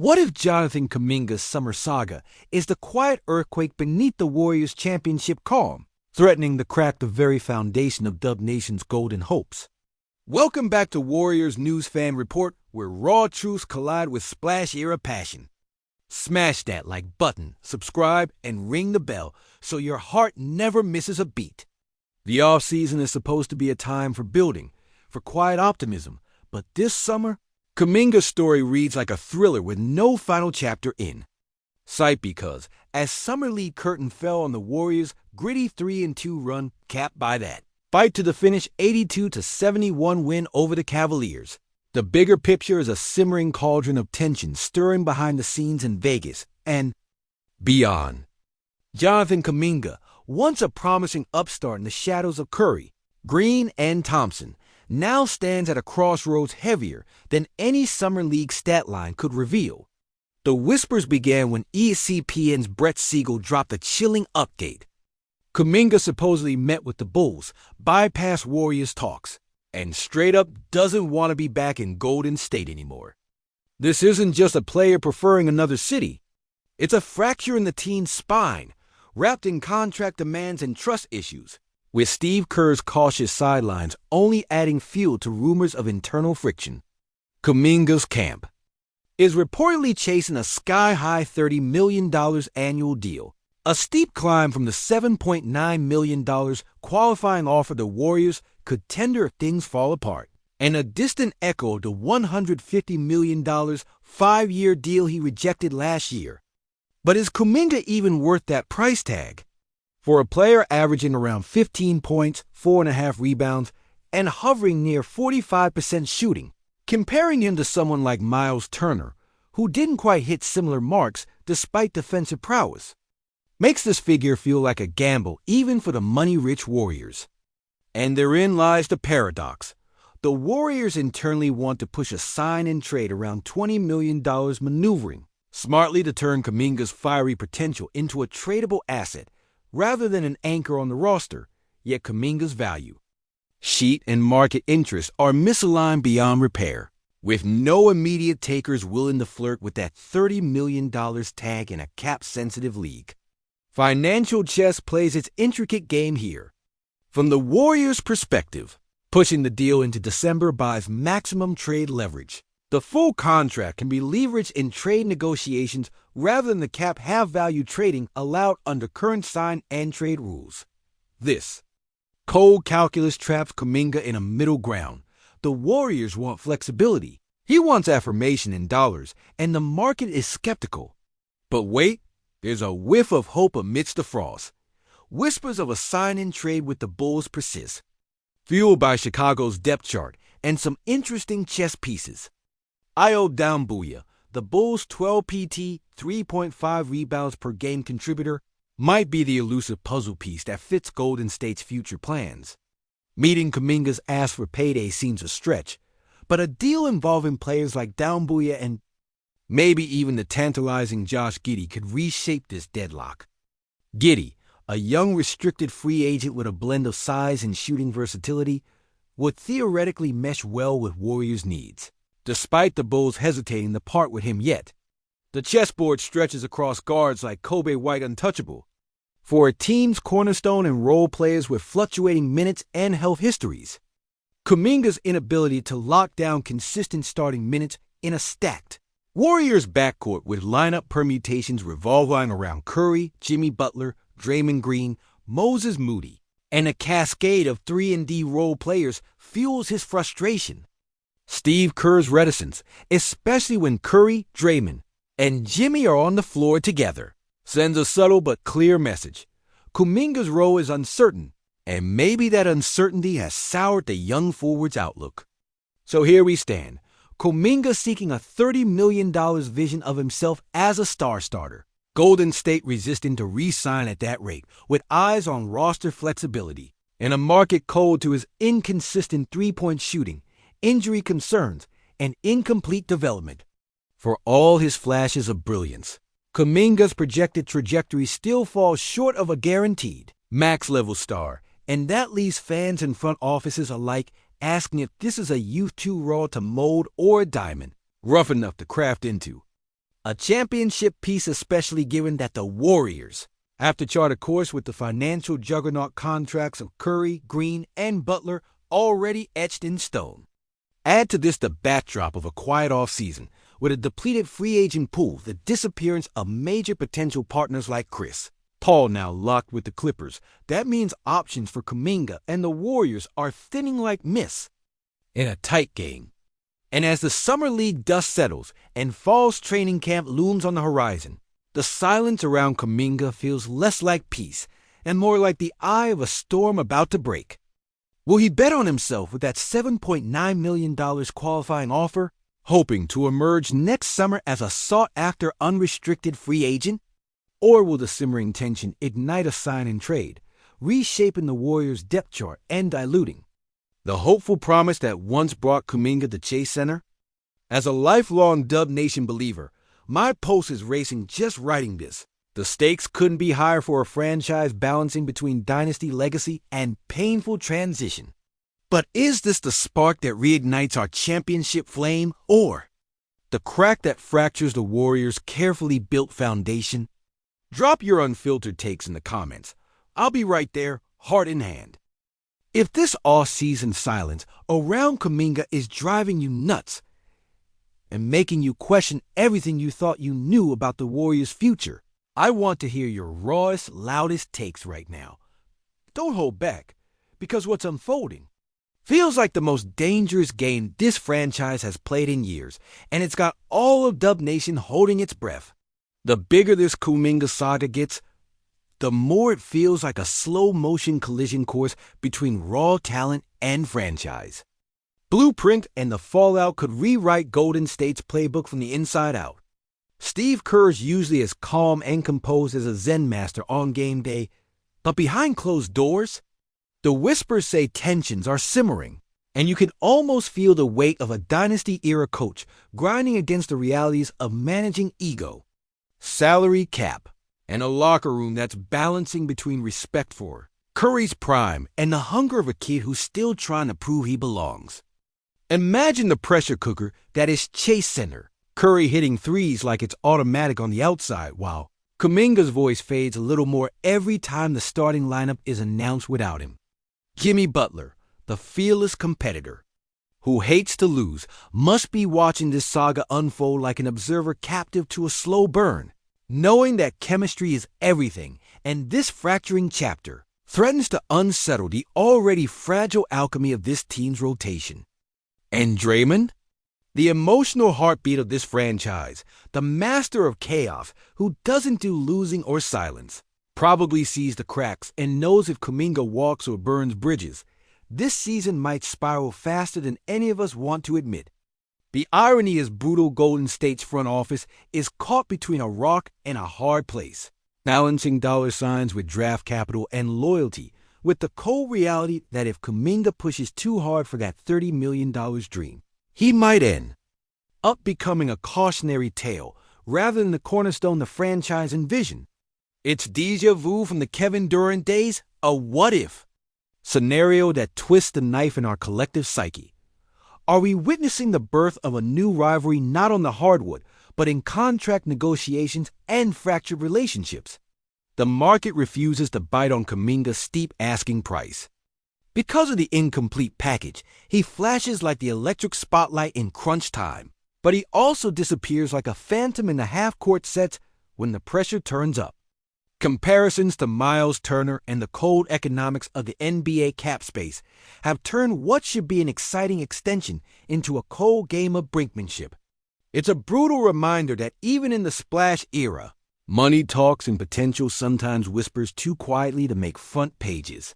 What if Jonathan Kuminga's summer saga is the quiet earthquake beneath the Warriors' championship calm, threatening to crack the very foundation of Dub Nation's golden hopes? Welcome back to Warriors News Fan Report, where raw truths collide with splash-era passion. Smash that like button, subscribe, and ring the bell so your heart never misses a beat. The offseason is supposed to be a time for building, for quiet optimism, but this summer, Kuminga's story reads like a thriller with no final chapter in sight because, as summer league curtain fell on the Warriors' gritty 3-2 run capped by that fight to the finish 82-71 win over the Cavaliers, the bigger picture is a simmering cauldron of tension stirring behind the scenes in Vegas and beyond. Jonathan Kuminga, once a promising upstart in the shadows of Curry, Green, and Thompson, now stands at a crossroads heavier than any summer league stat line could reveal. The whispers began when ESPN's Brett Siegel dropped a chilling update. Kuminga supposedly met with the Bulls, bypassed Warriors talks, and straight up doesn't want to be back in Golden State anymore. This isn't just a player preferring another city. It's a fracture in the team's spine, wrapped in contract demands and trust issues, with Steve Kerr's cautious sidelines only adding fuel to rumors of internal friction. Kuminga's camp is reportedly chasing a sky-high $30 million annual deal, a steep climb from the $7.9 million qualifying offer the Warriors could tender if things fall apart, and a distant echo of the $150 million five-year deal he rejected last year. But is Kuminga even worth that price tag? For a player averaging around 15 points, 4.5 rebounds, and hovering near 45% shooting, comparing him to someone like Miles Turner, who didn't quite hit similar marks despite defensive prowess, makes this figure feel like a gamble even for the money-rich Warriors. And therein lies the paradox. The Warriors internally want to push a sign-and-trade around $20 million, maneuvering smartly to turn Kuminga's fiery potential into a tradable asset rather than an anchor on the roster, yet Kuminga's value, sheet, and market interest are misaligned beyond repair, with no immediate takers willing to flirt with that $30 million tag in a cap-sensitive league. Financial chess plays its intricate game here. From the Warriors' perspective, pushing the deal into December buys maximum trade leverage. The full contract can be leveraged in trade negotiations rather than the cap half-value trading allowed under current sign-and-trade rules. This cold calculus traps Kuminga in a middle ground. The Warriors want flexibility. He wants affirmation in dollars, and the market is skeptical. But wait, there's a whiff of hope amidst the frost. Whispers of a sign-and-trade with the Bulls persist, fueled by Chicago's depth chart and some interesting chess pieces. Ayo Doumbouya, the Bulls' 12 PT, 3.5 rebounds per game contributor, might be the elusive puzzle piece that fits Golden State's future plans. Meeting Kuminga's ask for payday seems a stretch, but a deal involving players like Doumbouya and maybe even the tantalizing Josh Giddey could reshape this deadlock. Giddey, a young restricted free agent with a blend of size and shooting versatility, would theoretically mesh well with Warriors' needs, despite the Bulls hesitating to part with him yet. The chessboard stretches across guards like Kobe White untouchable. For a team's cornerstone and role players with fluctuating minutes and health histories, Kuminga's inability to lock down consistent starting minutes in a stacked Warriors backcourt with lineup permutations revolving around Curry, Jimmy Butler, Draymond Green, Moses Moody, and a cascade of 3-and-D role players fuels his frustration. Steve Kerr's reticence, especially when Curry, Draymond, and Jimmy are on the floor together, sends a subtle but clear message. Kuminga's role is uncertain, and maybe that uncertainty has soured the young forward's outlook. So here we stand, Kuminga seeking a $30 million vision of himself as a star starter. Golden State resisting to re-sign at that rate, with eyes on roster flexibility, and a market cold to his inconsistent three-point shooting, injury concerns, and incomplete development. For all his flashes of brilliance, Kuminga's projected trajectory still falls short of a guaranteed max-level star, and that leaves fans and front offices alike asking if this is a youth too raw to mold or a diamond rough enough to craft into. A championship piece especially given that the Warriors have to chart a course with the financial juggernaut contracts of Curry, Green, and Butler already etched in stone. Add to this the backdrop of a quiet offseason with a depleted free agent pool, the disappearance of major potential partners like Chris Paul now locked with the Clippers. That means options for Kuminga and the Warriors are thinning like mist in a tight game. And as the summer league dust settles and fall's training camp looms on the horizon, the silence around Kuminga feels less like peace and more like the eye of a storm about to break. Will he bet on himself with that $7.9 million qualifying offer, hoping to emerge next summer as a sought-after unrestricted free agent? Or will the simmering tension ignite a sign and trade, reshaping the Warriors' depth chart and diluting the hopeful promise that once brought Kuminga to Chase Center? As a lifelong Dub Nation believer, my pulse is racing just writing this. The stakes couldn't be higher for a franchise balancing between dynasty legacy and painful transition. But is this the spark that reignites our championship flame, or the crack that fractures the Warriors' carefully built foundation? Drop your unfiltered takes in the comments. I'll be right there, heart in hand. If this off-season silence around Kuminga is driving you nuts and making you question everything you thought you knew about the Warriors' future, I want to hear your rawest, loudest takes right now. Don't hold back, because what's unfolding feels like the most dangerous game this franchise has played in years, and it's got all of Dub Nation holding its breath. The bigger this Kuminga saga gets, the more it feels like a slow-motion collision course between raw talent and franchise. Blueprint and the fallout could rewrite Golden State's playbook from the inside out. Steve Kerr's usually as calm and composed as a Zen master on game day, but behind closed doors, the whispers say tensions are simmering, and you can almost feel the weight of a Dynasty-era coach grinding against the realities of managing ego, salary cap, and a locker room that's balancing between respect for Curry's prime and the hunger of a kid who's still trying to prove he belongs. Imagine the pressure cooker that is Chase Center, Curry hitting threes like it's automatic on the outside, while Kuminga's voice fades a little more every time the starting lineup is announced without him. Jimmy Butler, the fearless competitor who hates to lose, must be watching this saga unfold like an observer captive to a slow burn, knowing that chemistry is everything, and this fracturing chapter threatens to unsettle the already fragile alchemy of this team's rotation. And Draymond, the emotional heartbeat of this franchise, the master of chaos who doesn't do losing or silence, probably sees the cracks and knows if Kuminga walks or burns bridges, this season might spiral faster than any of us want to admit. The irony is brutal Golden State's front office is caught between a rock and a hard place, balancing dollar signs with draft capital and loyalty, with the cold reality that if Kuminga pushes too hard for that $30 million dream, he might end up becoming a cautionary tale rather than the cornerstone the franchise envisioned. It's déjà vu from the Kevin Durant days, a what-if scenario that twists the knife in our collective psyche. Are we witnessing the birth of a new rivalry not on the hardwood, but in contract negotiations and fractured relationships? The market refuses to bite on Kuminga's steep asking price. Because of the incomplete package, he flashes like the electric spotlight in crunch time, but he also disappears like a phantom in the half-court sets when the pressure turns up. Comparisons to Miles Turner and the cold economics of the NBA cap space have turned what should be an exciting extension into a cold game of brinkmanship. It's a brutal reminder that even in the splash era, money talks and potential sometimes whispers too quietly to make front pages.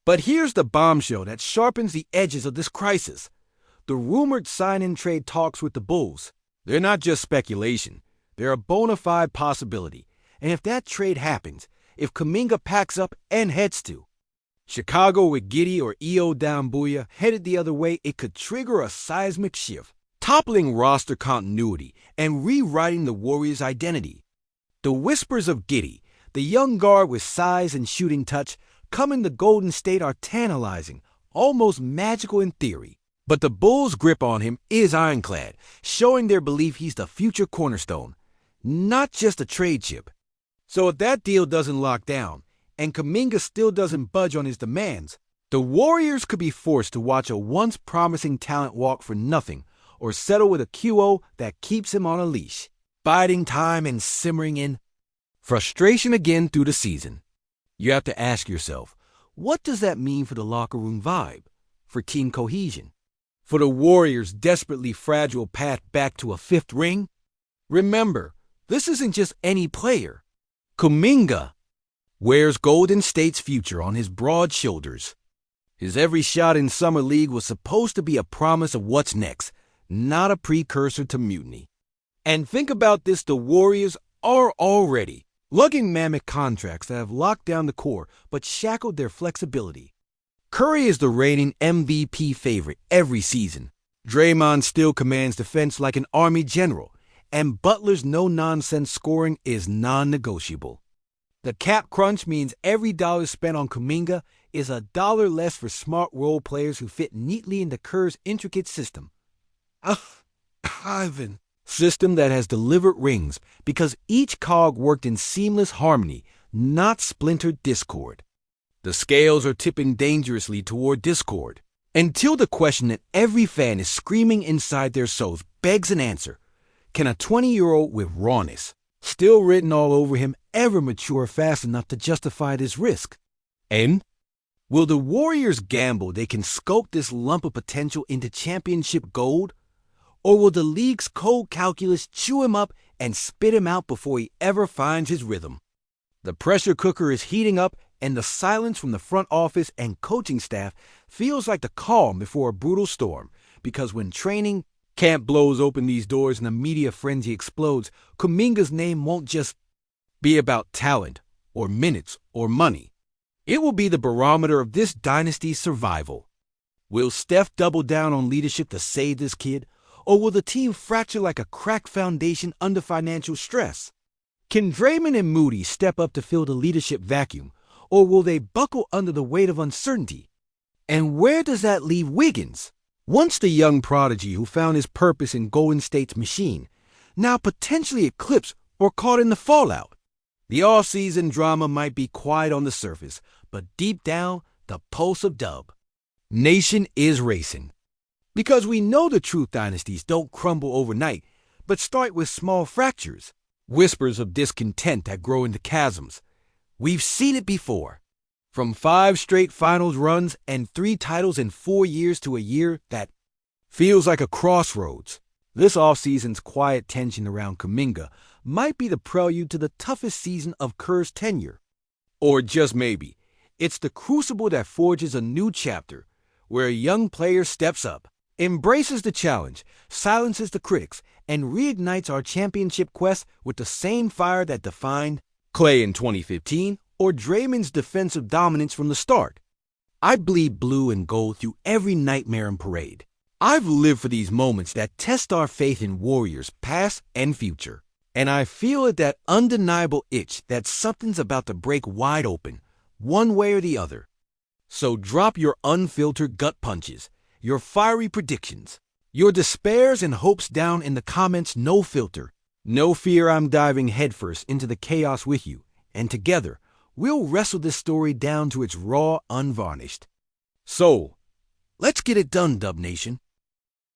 But here's the bombshell that sharpens the edges of this crisis. The rumored sign-and-trade talks with the Bulls. They're not just speculation. They're a bona fide possibility. And if that trade happens, if Kuminga packs up and heads to Chicago with Giddey or Io Doumbouya headed the other way, it could trigger a seismic shift, toppling roster continuity and rewriting the Warriors' identity. The whispers of Giddey, the young guard with size and shooting touch, coming to Golden State are tantalizing, almost magical in theory. But the Bulls' grip on him is ironclad, showing their belief he's the future cornerstone. not just a trade chip. So if that deal doesn't lock down, and Kuminga still doesn't budge on his demands, the Warriors could be forced to watch a once promising talent walk for nothing, or settle with a QO that keeps him on a leash, biding time and simmering in frustration again through the season. You have to ask yourself, what does that mean for the locker room vibe, for team cohesion, for the Warriors' desperately fragile path back to a fifth ring? Remember, this isn't just any player. Kuminga wears Golden State's future on his broad shoulders. His every shot in Summer League was supposed to be a promise of what's next, not a precursor to mutiny. And think about this, the Warriors are already lugging mammoth contracts that have locked down the core but shackled their flexibility. Curry is the reigning MVP favorite every season. Draymond still commands defense like an army general, and Butler's no-nonsense scoring is non-negotiable. The cap crunch means every dollar spent on Kuminga is a dollar less for smart role players who fit neatly into Kerr's intricate system. System that has delivered rings because each cog worked in seamless harmony, not splintered discord. The scales are tipping dangerously toward discord, until the question that every fan is screaming inside their souls begs an answer. Can a 20-year-old with rawness, still written all over him, ever mature fast enough to justify this risk? And will the Warriors gamble they can sculpt this lump of potential into championship gold? Or will the league's cold calculus chew him up and spit him out before he ever finds his rhythm? The pressure cooker is heating up, and the silence from the front office and coaching staff feels like the calm before a brutal storm, because when training camp blows open these doors and the media frenzy explodes, Kuminga's name won't just be about talent or minutes or money. It will be the barometer of this dynasty's survival. Will Steph double down on leadership to save this kid? Or will the team fracture like a cracked foundation under financial stress? Can Draymond and Moody step up to fill the leadership vacuum, or will they buckle under the weight of uncertainty? And where does that leave Wiggins, once the young prodigy who found his purpose in Golden State's machine, now potentially eclipsed or caught in the fallout? The off-season drama might be quiet on the surface, but deep down, the pulse of Dub Nation is racing. Because we know the truth dynasties don't crumble overnight, but start with small fractures, whispers of discontent that grow into chasms. We've seen it before. From 5 straight finals runs and 3 titles in 4 years to a year that feels like a crossroads. This offseason's quiet tension around Kuminga might be the prelude to the toughest season of Kerr's tenure. Or just maybe, it's the crucible that forges a new chapter, where a young player steps up, embraces the challenge, silences the critics, and reignites our championship quest with the same fire that defined Clay in 2015 or Draymond's defensive dominance from the start. I bleed blue and gold through every nightmare and parade. I've lived for these moments that test our faith in Warriors past and future. And I feel at that undeniable itch that something's about to break wide open, one way or the other. So drop your unfiltered gut punches, your fiery predictions, your despairs and hopes down in the comments, no filter. No fear, I'm diving headfirst into the chaos with you, and together, we'll wrestle this story down to its raw, unvarnished. So, let's get it done, Dub Nation.